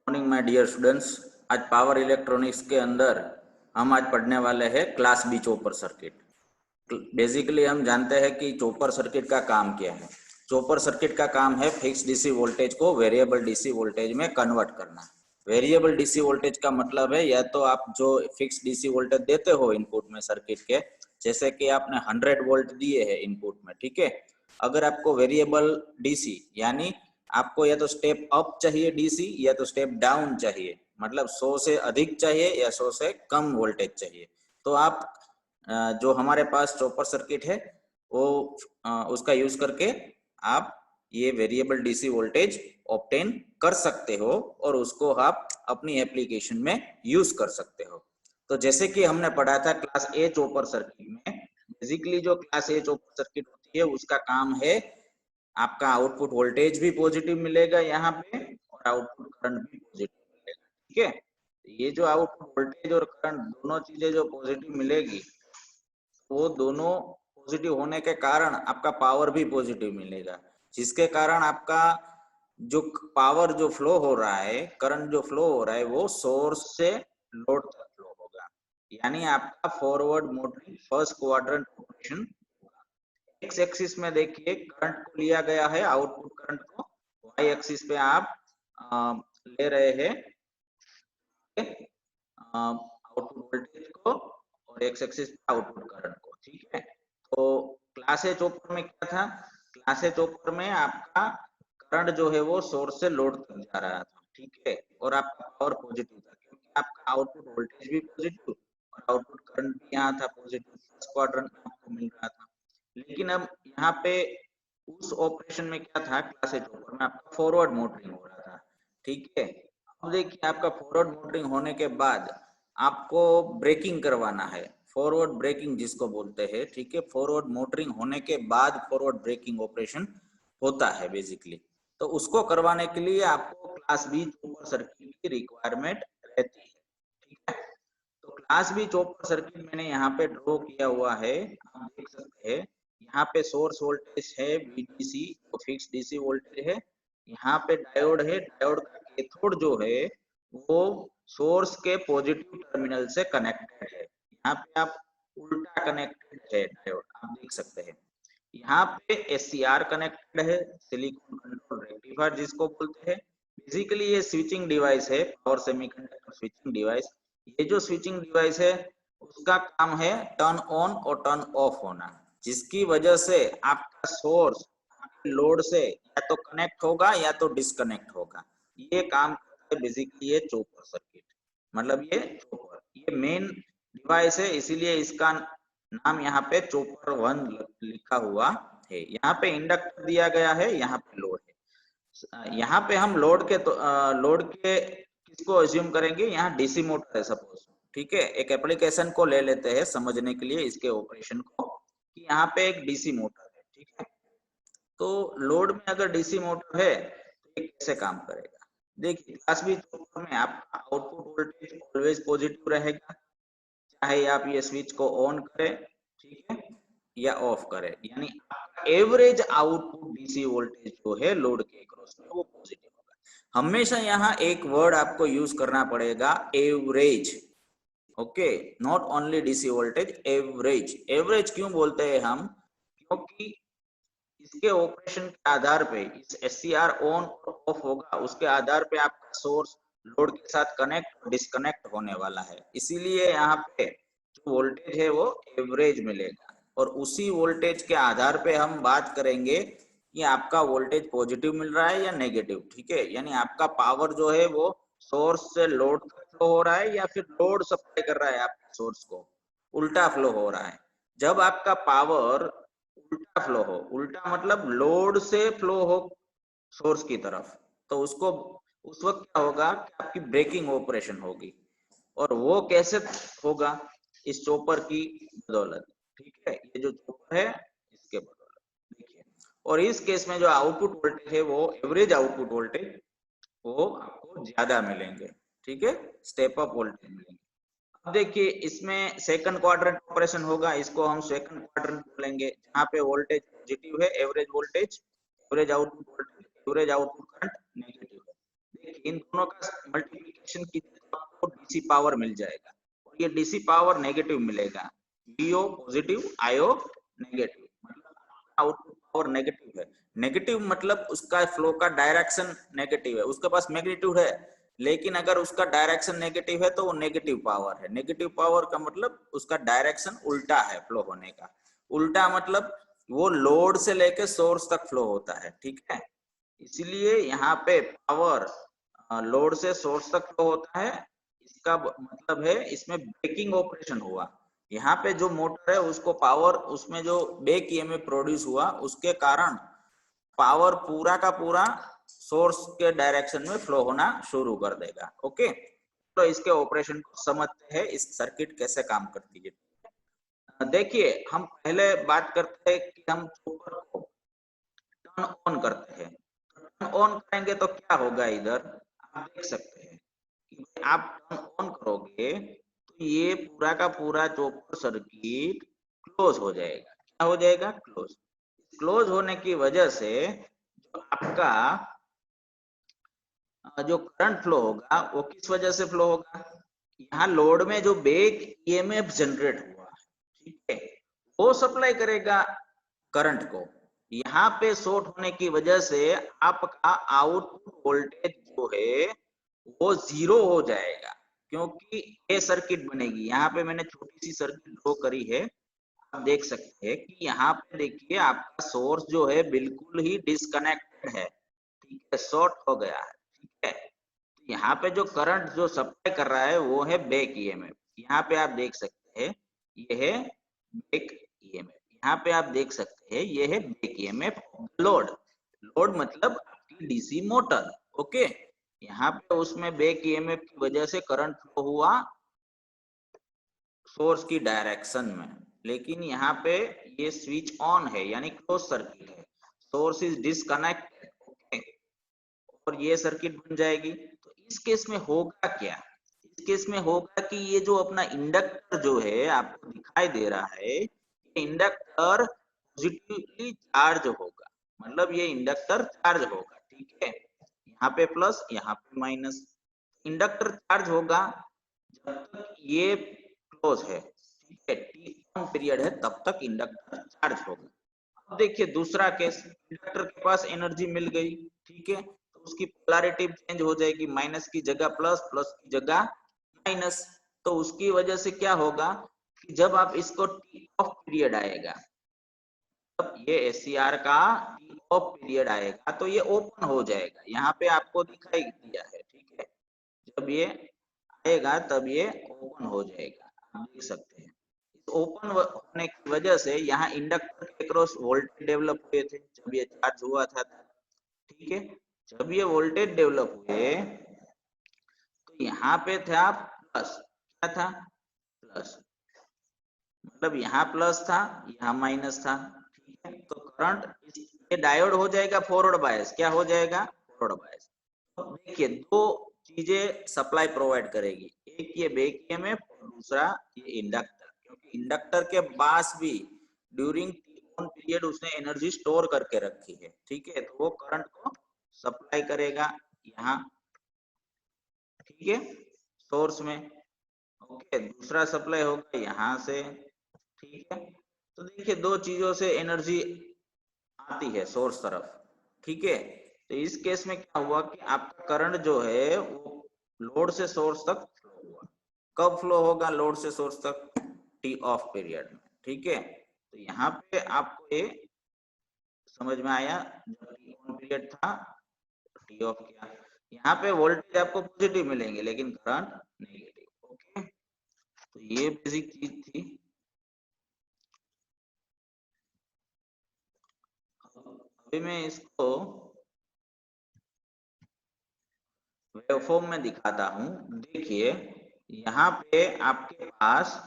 Morning my dear students. आज power electronics के अंदर हम आज पढ़ने वाले हैं class B chopper circuit. Basically हम जानते हैं कि चॉपर सर्किट का काम क्या है। चॉपर सर्किट का काम है फिक्स डीसी वोल्टेज को वेरिएबल डीसी वोल्टेज में कन्वर्ट करना। वेरिएबल डीसी वोल्टेज का मतलब है या तो आप जो फिक्स डीसी वोल्टेज देते हो इनपुट में सर्किट के, जैसे कि आपने 100 वोल्ट दिए हैं इनपुट में, ठीक है। अगर आपको वेरिएबल डीसी यानी आपको या तो स्टेप अप चाहिए डीसी या तो स्टेप डाउन चाहिए, मतलब 100 से अधिक चाहिए या 100 से कम वोल्टेज चाहिए, तो आप जो हमारे पास चॉपर सर्किट है वो उसका यूज करके आप ये वेरिएबल डीसी वोल्टेज ऑब्टेन कर सकते हो और उसको आप अपनी एप्लीकेशन में यूज कर सकते हो। तो जैसे कि हमने पढ़ा था क्लास ए चॉपर सर्किट में, बेसिकली जो क्लास ए चॉपर सर्किट होती है उसका काम है आपका आउटपुट वोल्टेज भी पॉजिटिव मिलेगा यहाँ पे और आउटपुट करंट भी पॉजिटिव मिलेगा, ठीक है। ये जो आउटपुट वोल्टेज और करंट दोनों चीजें जो पॉजिटिव मिलेगी, वो दोनों पॉजिटिव होने के कारण आपका पावर भी पॉजिटिव मिलेगा, जिसके कारण आपका जो पावर जो फ्लो हो रहा है, करंट जो फ्लो हो रहा है, वो सोर्स से लोड तक फ्लो होगा। यानी आपका forward motoring first quadrant operation. X axis में देखिए करंट को लिया गया है, आउटपुट करंट को, वाई एक्सिस पे आप ले रहे हैं आउटपुट वोल्टेज को और एक्स एक्सिस पे आउटपुट करंट को, ठीक है। तो क्लास ए चॉपर में क्या था, क्लास ए चॉपर में आपका करंट जो है वो सोर्स से लोड तक जा रहा था, ठीक है, और आपका पावर पॉजिटिव था क्योंकि आपका आउटपुट वोल्टेज भी पॉजिटिव और आउटपुट करंट भी यहाँ था पॉजिटिव, फर्स्ट क्वाड्रेंट में आपको मिल रहा था। लेकिन अब यहाँ पे उस ऑपरेशन में क्या था, क्लास ए चॉपर में आपका फॉरवर्ड मोटरिंग हो रहा था, ठीक है। अब देखिए आपका फॉरवर्ड मोटरिंग होने के बाद आपको ब्रेकिंग करवाना है, फॉरवर्ड ब्रेकिंग जिसको बोलते हैं, ठीक है। फॉरवर्ड मोटरिंग होने के बाद फॉरवर्ड ब्रेकिंग ऑपरेशन होता है बेसिकली। तो उसको करवाने के लिए आपको क्लास बी चॉपर सर्किट की रिक्वायरमेंट रहती है, ठीक है। तो क्लास बी चॉपर सर्किट मैंने यहाँ पे ड्रॉ किया हुआ है, आप देख सकते हैं। यहाँ पे सोर्स वोल्टेज है VDC, तो फिक्स डीसी वोल्टेज है। यहाँ पे डायोड है, डायोड का कैथोड जो है वो सोर्स के पॉजिटिव टर्मिनल से कनेक्टेड है। यहाँ पे आप उल्टा कनेक्टेड है डायोड, आप देख सकते हैं। यहाँ पे SCR कनेक्टेड है, सिलिकॉन कंट्रोल रेक्टिफायर जिसको बोलते हैं। बेसिकली ये स्विचिंग डिवाइस है, पावर सेमीकंडक्टर स्विचिंग डिवाइस। ये जो स्विचिंग डिवाइस है उसका काम है टर्न ऑन और टर्न ऑफ होना, जिसकी वजह से आपका सोर्स लोड से या तो कनेक्ट होगा या तो डिस्कनेक्ट होगा। ये काम करता है बेसिकली ये चॉपर सर्किट, मतलब ये चॉपर, ये मेन डिवाइस है, इसीलिए इसका नाम यहाँ पे चॉपर 1 लिखा हुआ है। यहाँ पे इंडक्टर दिया गया है, यहाँ पे लोड है। यहाँ पे हम लोड के किसको अज्यूम करेंगे, यहाँ डीसी मोटर है सपोज, ठीक है। एक एप्लीकेशन को ले लेते हैं समझने के लिए इसके ऑपरेशन को, कि यहाँ पे एक डीसी मोटर है, ठीक है। तो लोड में अगर डीसी मोटर है तो ये कैसे काम करेगा, देखिए क्लास बी चॉपर में आपका आउटपुट वोल्टेज ऑलवेज पॉजिटिव रहेगा, चाहे आप ये स्विच को ऑन करें, ठीक है, या ऑफ करें, यानी एवरेज आउटपुट डीसी वोल्टेज जो है लोड के अक्रॉस में वो पॉजिटिव होगा। हमेशा यहाँ एक वर्ड आपको यूज करना पड़ेगा, average, okay, not only DC voltage, average. Average क्यों बोलते हैं हम, क्योंकि इसके ऑपरेशन के आधार पे इस SCR ऑन और ऑफ होगा, उसके आधार पे आपका सोर्स लोड के साथ कनेक्ट और डिस्कनेक्ट होने वाला है। इसीलिए यहाँ पे जो वोल्टेज है वो एवरेज मिलेगा और उसी वोल्टेज के आधार पे हम बात करेंगे कि आपका वोल्टेज पॉजिटिव मिल रहा है या नेगेटिव, ठीक है। यानी आपका पावर जो है वो सोर्स से लोड तक फ्लो हो रहा है या फिर लोड सप्लाई कर रहा है आपके सोर्स को, उल्टा फ्लो हो रहा है। जब आपका पावर उल्टा फ्लो हो, उल्टा मतलब लोड से फ्लो हो सोर्स की तरफ, तो उसको उस वक्त क्या होगा कि आपकी ब्रेकिंग ऑपरेशन होगी, और वो कैसे होगा, इस चॉपर की बदौलत, ठीक है। ये जो चॉपर है इसके बदौलत, देखिए। और इस केस में जो आउटपुट वोल्टेज है वो एवरेज आउटपुट वोल्टेज वो आपको ज्यादा मिलेंगे, ठीक है, स्टेप अप वोल्टेज मिलेंगे। अब देखिए इसमें सेकंड क्वाड्रेंट ऑपरेशन होगा, इसको हम सेकंड क्वाड्रेंट बोलेंगे, जहाँ पे वोल्टेज पॉजिटिव है, average voltage, average output voltage, average output current negative है। इन दोनों का मल्टीप्लिकेशन कीजिए तो आपको डीसी पावर मिल जाएगा, और ये डीसी पावर नेगेटिव मिलेगा, वीओ पॉजिटिव आईओ नेगेटिव, मतलब आउटपुट पावर नेगेटिव है। नेगेटिव मतलब उसका फ्लो का डायरेक्शन नेगेटिव है, उसके पास मैग्नीट्यूड है लेकिन अगर उसका डायरेक्शन नेगेटिव है तो वो नेगेटिव पावर है। नेगेटिव पावर का मतलब उसका डायरेक्शन उल्टा है फ्लो होने का। उल्टा मतलब वो लोड से लेके सोर्स तक फ्लो होता है, ठीक है। इसलिए यहाँ पे पावर लोड से सोर्स तक फ्लो होता है, इसका मतलब है इसमें ब्रेकिंग ऑपरेशन हुआ। यहाँ पे जो मोटर है उसको पावर, उसमें जो बैक ईएमएफ प्रोड्यूस हुआ उसके कारण पावर पूरा का पूरा सोर्स के डायरेक्शन में फ्लो होना शुरू कर देगा। ओके, तो इसके ऑपरेशन को समझते हैं, इस सर्किट कैसे काम करती है। देखिए हम पहले बात करते हैं कि हम चॉपर को टर्न ऑन करते हैं। टर्न ऑन करेंगे तो क्या होगा, इधर आप देख सकते हैं कि आप टर्न ऑन करोगे तो ये पूरा का पूरा चॉपर सर्किट क्लोज हो जाएगा। क्या हो जाएगा? क्लोज। क्लोज होने की वजह से जो आपका जो करंट फ्लो होगा वो किस वजह से फ्लो होगा, यहाँ लोड में जो बैक ईएमएफ जनरेट हुआ, ठीक है, वो सप्लाई करेगा करंट को। यहाँ पे शॉर्ट होने की वजह से आपका आउटपुट वोल्टेज जो है वो जीरो हो जाएगा, क्योंकि ये सर्किट बनेगी। यहाँ पे मैंने छोटी सी सर्किट ड्रॉ करी है, आप देख सकते हैं कि यहाँ पे देखिए आपका सोर्स जो है बिल्कुल ही डिस्कनेक्टेड है, ठीक है, शॉर्ट हो गया है, ठीक है। तो यहाँ पे जो करंट जो सप्लाई कर रहा है वो है बैक ईएमएफ। यहाँ पे आप देख सकते हैं ये है बैक ईएमएफ, यहाँ पे आप देख सकते हैं ये है बैक ईएमएफ लोड। लोड मतलब आपकी डीसी मोटर, ओके। यहाँ पे उसमें बैक ईएमएफ की वजह से करंट फ्लो हुआ सोर्स की डायरेक्शन में, लेकिन यहाँ पे ये स्विच ऑन है यानी क्लोज सर्किट है, सोर्स इज डिस्कनेक्टेड, ओके, और ये सर्किट बन जाएगी। तो इस केस में होगा क्या, इस केस में होगा कि ये जो अपना इंडक्टर जो है आपको दिखाई दे रहा है, ये इंडक्टर पॉजिटिवली चार्ज होगा, मतलब ये इंडक्टर चार्ज होगा, ठीक है। यहाँ पे प्लस यहाँ पे माइनस, इंडक्टर चार्ज होगा जब तक ये क्लोज है, ठीक है, टी ऑन पीरियड है तब तक इंडक्टर चार्ज होगा। अब देखिए दूसरा केस, इंडक्टर के पास एनर्जी मिल गई, ठीक है, तो उसकी पोलैरिटी चेंज हो जाएगी, माइनस की जगह प्लस, प्लस की जगह माइनस। तो उसकी वजह से क्या होगा कि जब आप इसको टी ऑफ पीरियड आएगा, तब ये एससीआर का टी ऑफ पीरियड आएगा तो ये ओपन हो जाएगा, यहाँ पे आपको दिखाई दिया है, ठीक है। जब ये आएगा तब ये ओपन हो जाएगा, आप देख सकते हैं। ओपन होने की वजह से यहाँ इंडक्टर के अक्रॉस वोल्टेज डेवलप हुए थे जब ये चार्ज हुआ था, ठीक है। जब ये वोल्टेज डेवलप हुए तो यहाँ पे था प्लस, क्या था? प्लस, मतलब यहाँ प्लस था यहाँ माइनस था, ठीक है। तो करंट ये डायोड हो जाएगा फॉरवर्ड बायस, क्या हो जाएगा? Forward bias. तो देखिए दो चीजें सप्लाई प्रोवाइड करेगी, एक ये बैक ईएमएफ और दूसरा ये इंडक्टर, क्योंकि इंडक्टर के पास भी ड्यूरिंग ऑन पीरियड उसने एनर्जी स्टोर करके रखी है, ठीक है, तो वो करंट को सप्लाई करेगा यहाँ, ठीक है, सोर्स में, ओके। दूसरा सप्लाई होगा यहाँ से, ठीक है। तो देखिए दो चीजों से एनर्जी आती है सोर्स तरफ, ठीक है। तो इस केस में क्या हुआ कि आपका करंट जो है वो लोड से सोर्स तक फ्लो हुआ। कब फ्लो होगा लोड से सोर्स तक? टी ऑफ पीरियड में, ठीक है। तो यहाँ पे आपको ये समझ में आया, जब टी ऑन पीरियड था टी ऑफ किया, यहाँ पे वोल्टेज आपको पॉजिटिव मिलेंगे लेकिन करंट नेगेटिव, ओके। तो ये बेसिक चीज थी। अभी मैं इसको वेवफॉर्म में दिखाता हूं, देखिए यहाँ पे आपके पास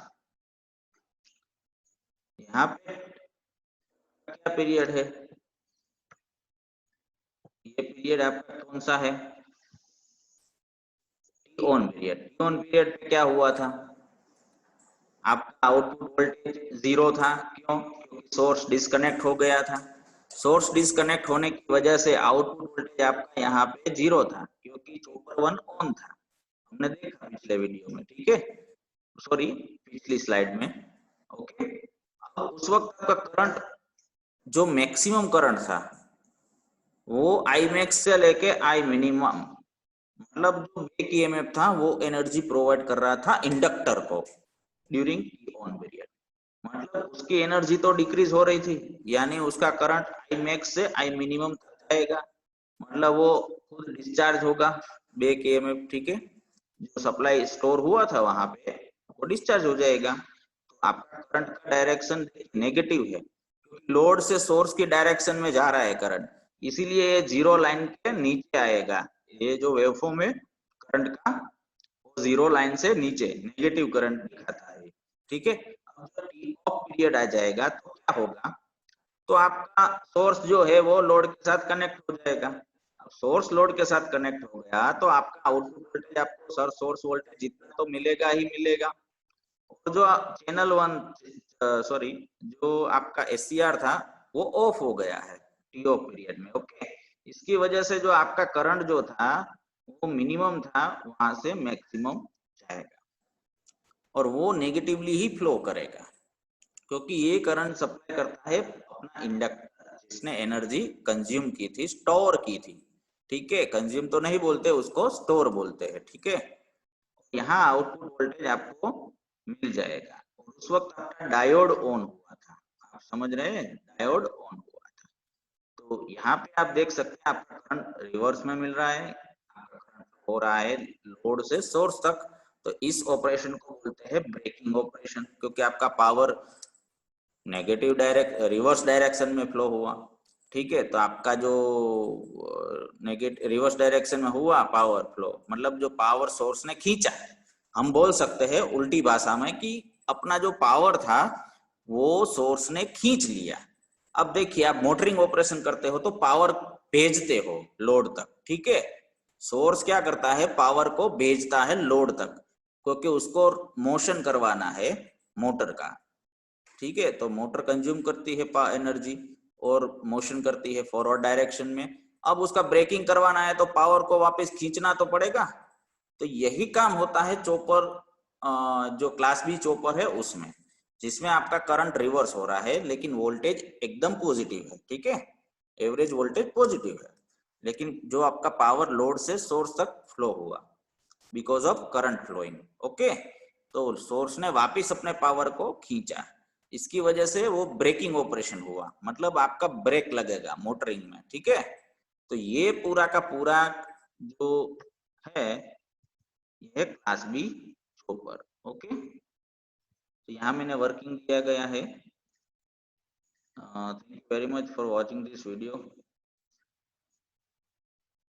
यहाँ पे क्या पीरियड है, ये पीरियड आपका कौन सा है? T on period. T on period पे क्या हुआ था, आपका आउटपुट वोल्टेज जीरो था, क्यों? क्योंकि सोर्स डिस्कनेक्ट हो गया था। सोर्स डिस्कनेक्ट होने की वजह से आउटपुट वोल्टेज आपका यहाँ पे 0 था, क्योंकि चॉपर 1 ऑन था, हमने देखा पिछले वीडियो में, ठीक है, सॉरी पिछली स्लाइड में। ओके, अब उस वक्त का करंट जो मैक्सिमम करंट था वो आई मैक्स से लेके आई मिनिमम, मतलब जो बैक ईएमएफ था वो एनर्जी प्रोवाइड कर रहा था इंडक्टर को ड्यूरिंग ऑन पीरियड, मतलब उसकी एनर्जी तो डिक्रीज हो रही थी, यानी उसका करंट आई मैक्स से आई मिनिमम तक जाएगा, मतलब वो खुद डिस्चार्ज होगा बैक ईएमएफ, ठीक है, जो सप्लाई स्टोर हुआ था वहां पे वो डिस्चार्ज हो जाएगा। तो आपका करंट का डायरेक्शन नेगेटिव है, लोड से सोर्स की डायरेक्शन में जा रहा है करंट, इसीलिए ये जीरो लाइन के नीचे आएगा, ये जो वेवफॉर्म है करंट का वो जीरो लाइन से नीचे नेगेटिव करंट दिखाता है, ठीक है। अब जब टी ऑफ पीरियड आ जाएगा तो क्या होगा, तो आपका सोर्स जो है वो लोड के साथ कनेक्ट हो जाएगा, सोर्स लोड के साथ कनेक्ट हो गया तो आपका आउटपुट वोल्टेज आपको सर सोर्स वोल्टेज जितना तो मिलेगा ही मिलेगा, और जो चैनल 1 सॉरी जो आपका एससीआर था वो ऑफ हो गया है टीओ पीरियड में। ओके, इसकी वजह से जो आपका करंट जो था वो मिनिमम था वहां से मैक्सिमम जाएगा और वो नेगेटिवली ही फ्लो करेगा, क्योंकि ये करंट सप्लाई करता है अपना इंडक्टर जिसने एनर्जी कंज्यूम की थी, स्टोर की थी, ठीक है, कंज्यूम तो नहीं बोलते उसको, स्टोर बोलते हैं, ठीक है। यहाँ आउटपुट वोल्टेज आपको मिल जाएगा और उस वक्त आपका डायोड ऑन हुआ था, आप समझ रहे हैं, डायोड ऑन हुआ था। तो यहाँ पे आप देख सकते हैं आपका करंट रिवर्स में मिल रहा है, आपका करंट हो रहा है लोड से सोर्स तक, तो इस ऑपरेशन को बोलते हैं ब्रेकिंग ऑपरेशन, क्योंकि आपका पावर नेगेटिव रिवर्स डायरेक्शन में फ्लो हुआ, ठीक है। तो आपका जो नेगेटिव रिवर्स डायरेक्शन में हुआ पावर फ्लो, मतलब जो पावर सोर्स ने खींचा, हम बोल सकते हैं उल्टी भाषा में कि अपना जो पावर था वो सोर्स ने खींच लिया। अब देखिए आप मोटरिंग ऑपरेशन करते हो तो पावर भेजते हो लोड तक, ठीक है, सोर्स क्या करता है पावर को भेजता है लोड तक, क्योंकि उसको मोशन करवाना है मोटर का, ठीक है। तो मोटर कंज्यूम करती है एनर्जी और मोशन करती है फॉरवर्ड डायरेक्शन में, अब उसका ब्रेकिंग करवाना है तो पावर को वापस खींचना तो पड़ेगा, तो यही काम होता है चॉपर, जो क्लास बी चॉपर है उसमें, जिसमें आपका करंट रिवर्स हो रहा है लेकिन वोल्टेज एकदम पॉजिटिव है, ठीक है, एवरेज वोल्टेज पॉजिटिव है, लेकिन जो आपका पावर लोड से सोर्स तक फ्लो हुआ because of current flowing. Okay, तो सोर्स ने वापिस अपने पावर को खींचा, इसकी वजह से वो ब्रेकिंग ऑपरेशन हुआ, मतलब आपका ब्रेक लगेगा मोटरिंग में, ठीक है। तो ये पूरा का पूरा जो है यह क्लास बी चॉपर। ओके, तो यहाँ मैंने वर्किंग दिया गया है। Thank you very much for watching this video.